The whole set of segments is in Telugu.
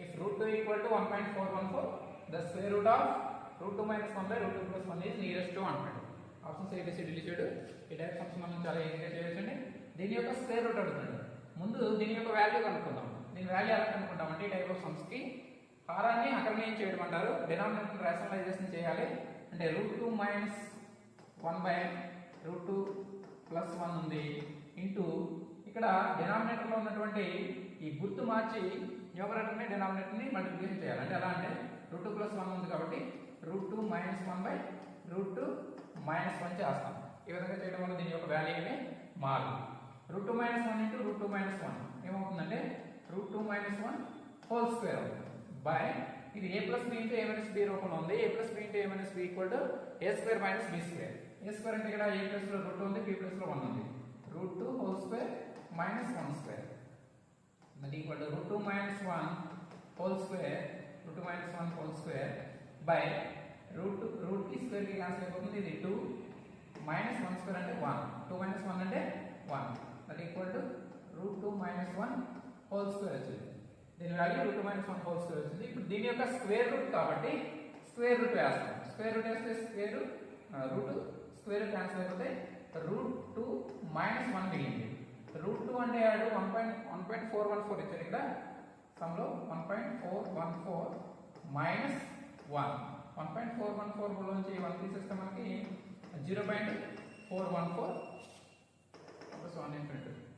If root 2 equal to 1.414, the square root of root 2 minus 1 by root 2 plus 1 is nearest to 100. Options ABC deleted. ఈ టైప్ సమ్స్ మనం చాలా ఈజీగా చేయొచ్చండి. దీని యొక్క స్క్వేర్ రూట్ అడుగుతుంది. ముందు దీని యొక్క వాల్యూ కనుక్కుందాం. దీని వాల్యూ ఎలా కనుక్కుంటామంటే ఈ టైప్ ఆఫ్ సమ్స్ కి హారాన్ని హకరణీయం చేయడం అంటారు. డినామినేటర్ రాషనలైజేషన్ చేయాలి. అంటే root 2 minus 1 by root 2 plus 1 ఉంది ఇంటూ ఇక్కడ డినామినేటర్ లో ఉన్నటువంటి ఈ గుర్తు మార్చి న్యూమరేటర్ ని డినామినేటర్ ని మల్టిప్లికేషన్ చేయాలి. అంటే ఎలా అంటే రూట్ 2 ప్లస్ 1 ఉంది కాబట్టి root 2 minus 1 by root 2 minus 1 చేస్తాం. ఈ విధంగా చేయడం వల్ల దీని యొక్క వాల్యూ ఏమి మారదు. Root 2 minus 1 into root 2 minus 1 ఏమవుతుందంటే రూట్ 2 మైనస్ 1 హోల్ స్క్వేర్ అవుతుంది బై ఇది a plus b into a minus b రూపంలో ఉంది. a plus b into a minus b equal to a square minus b square. a square అంటే ఇక్కడ a ప్లస్ లో రూట్ ఉంది, b ప్లస్ లో 1 ఉంది. Root 2 whole square minus 1 square that equal to root 2 minus 1 whole square root 2 minus 1 whole square by root కి స్క్వేర్ కి క్యాన్సిల్ అయిపోతుంది. ఇది 2 మైనస్ 1 స్క్వేర్ అంటే 1, 2 మైనస్ 1 అంటే 1 that equal to root 2 minus 1 whole square వచ్చింది. దీని value root 2 minus 1 whole square వచ్చింది. ఇప్పుడు దీని యొక్క స్క్వేర్ రూట్ కాబట్టి స్క్వేర్ రూట్ వేస్తాం. స్క్వేర్ రూట్ వేస్తే స్క్వేర్ రూట్ స్క్వేర్ క్యాన్సిల్ అయిపోతే రూట్ 2 మైనస్ 1 మిగిలింది. రూట్ 2 అంటే ఆడు 1.414 ఇచ్చారు ఇక్కడ సమ్లో 1.414 మైనస్ 1. 1.414 లోంచి 1 తీసేస్తే మనకి 0.414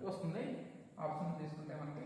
వస్తుంది. ఆప్షన్ తీసుకుంటే మనకి